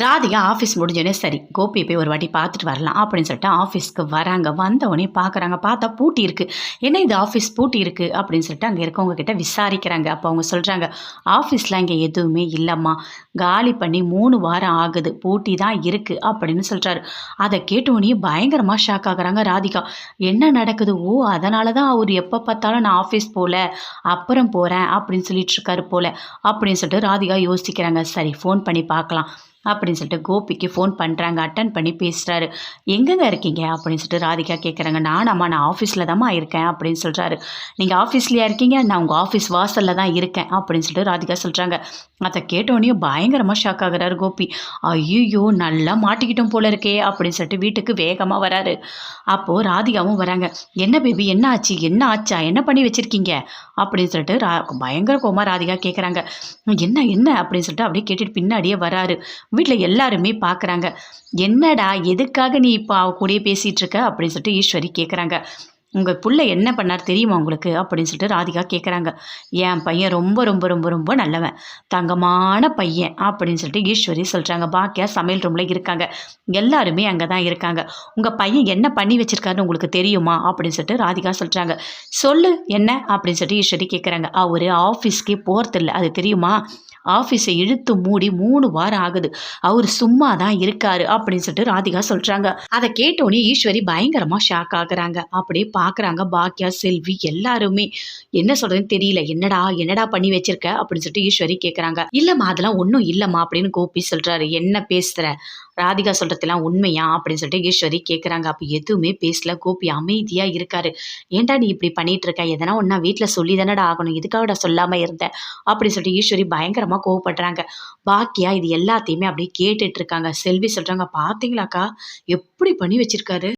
Radhika office முடிஞ்சோடனே சரி கோபியை போய் ஒரு வாட்டி பார்த்துட்டு வரலாம் அப்படின்னு சொல்லிட்டு ஆஃபீஸ்க்கு வராங்க. வந்தவொடனே பார்க்குறாங்க. பார்த்தா பூட்டி இருக்குது. என்ன இது ஆஃபீஸ் பூட்டி இருக்குது அப்படின்னு சொல்லிட்டு அங்கே இருக்கவங்க கிட்ட விசாரிக்கிறாங்க. அப்போ அவங்க சொல்கிறாங்க, ஆஃபீஸில் இங்கே எதுவுமே இல்லைம்மா, காலி பண்ணி 3 வாரம் ஆகுது, பூட்டி தான் இருக்குது அப்படின்னு சொல்கிறாரு. அதை கேட்டோடனே பயங்கரமாக ஷாக் ஆகுறாங்க ராதிகா. என்ன நடக்குது? ஓ, அதனால தான் அவர் எப்போ பார்த்தாலும் நான் ஆஃபீஸ் போகல, அப்புறம் போகிறேன் அப்படின்னு சொல்லிட்டு இருக்காரு போல அப்படின்னு சொல்லிட்டு ராதிகா யோசிக்கிறாங்க. சரி, ஃபோன் பண்ணி பார்க்கலாம் அப்படின்னு சொல்லிட்டு கோபிக்கு ஃபோன் பண்ணுறாங்க. அட்டன் பண்ணி பேசுகிறாரு. எங்கேங்க இருக்கீங்க அப்படின்னு சொல்லிட்டு ராதிகா கேட்குறாங்க. நான் ஆஃபீஸில் தாம்மா இருக்கேன் அப்படின்னு சொல்கிறாரு. நீங்கள் ஆஃபீஸ்லையா இருக்கீங்க? நான் உங்கள் ஆஃபீஸ் வாசலில் தான் இருக்கேன் அப்படின்னு சொல்லிட்டு ராதிகா சொல்கிறாங்க. அதை கேட்டோடனே பயங்கரமாக ஷாக் ஆகுறாரு கோபி. ஐயோ, நல்லா மாட்டிக்கிட்டோம் போல இருக்கே அப்படின்னு சொல்லிட்டு வீட்டுக்கு வேகமாக வராரு. அப்போது ராதிகாவும் வராங்க. என்ன பேபி, என்ன ஆச்சு, என்ன ஆச்சா, என்ன பண்ணி வச்சுருக்கீங்க அப்படின்னு சொல்லிட்டு பயங்கர கோமா ராதிகா கேட்குறாங்க. என்ன என்ன அப்படின்னு சொல்லிட்டு அப்படியே கேட்டுட்டு பின்னாடியே வராரு. வீட்டில் எல்லாருமே பார்க்குறாங்க. என்னடா, எதுக்காக நீ இப்போ அவ கூடயே பேசிகிட்டு இருக்க அப்படின்னு சொல்லிட்டு ஈஸ்வரி கேட்குறாங்க. உங்கள் புள்ள என்ன பண்ணார் தெரியுமா உங்களுக்கு அப்படின்னு சொல்லிட்டு ராதிகா கேட்குறாங்க. என் பையன் ரொம்ப ரொம்ப ரொம்ப ரொம்ப நல்லவன், தங்கமான பையன் அப்படின்னு சொல்லிட்டு ஈஸ்வரி சொல்கிறாங்க. பாக்கியா சமையல் ரூமில் இருக்காங்க. எல்லாருமே அங்கே தான் இருக்காங்க. உங்கள் பையன் என்ன பண்ணி வச்சுருக்காருன்னு உங்களுக்கு தெரியுமா அப்படின்னு சொல்லிட்டு ராதிகா சொல்கிறாங்க. சொல்லு என்ன அப்படின்னு சொல்லிட்டு ஈஸ்வரி கேட்குறாங்க. அவர் ஆஃபீஸ்க்கே போகிறதில்ல, அது தெரியுமா? ஆஃபீஸை இழுத்து மூடி 3 வாரம் ஆகுது, அவர் சும்மா தான் இருக்காரு அப்படின்னு சொல்லிட்டு ராதிகா சொல்கிறாங்க. அதை கேட்டோன்னே ஈஸ்வரி பயங்கரமாக ஷாக் ஆகுறாங்க. அப்படியே பார்க்குறாங்க பாக்கியா, செல்வி எல்லாருமே. என்ன சொல்கிறதுன்னு தெரியல. என்னடா என்னடா பண்ணி வச்சிருக்க அப்படின்னு சொல்லிட்டு ஈஸ்வரி கேட்குறாங்க. இல்லைம்மா, அதெல்லாம் ஒன்றும் இல்லைம்மா அப்படின்னு கோபி சொல்கிறாரு. என்ன பேசுகிற, ராதிகா சொல்கிறதெல்லாம் உண்மையா அப்படின்னு சொல்லிட்டு ஈஸ்வரி கேட்குறாங்க. அப்போ எதுவுமே பேசல. கோபி அமைதியாக இருக்காரு. ஏன்டா நீ இப்படி பண்ணிட்டு இருக்க, எதனா ஒன்றா வீட்டில் சொல்லி தானடா ஆகணும், இதுக்காகடா சொல்லாமல் இருந்தேன் அப்படின்னு சொல்லிட்டு ஈஸ்வரி பயங்கரமாக கோவப்படுறாங்க. பாக்கியா இது எல்லாத்தையுமே அப்படியே கேட்டுட்டு இருக்காங்க. செல்வி சொல்கிறாங்க, பார்த்தீங்களாக்கா எப்படி பண்ணி வச்சிருக்காரு.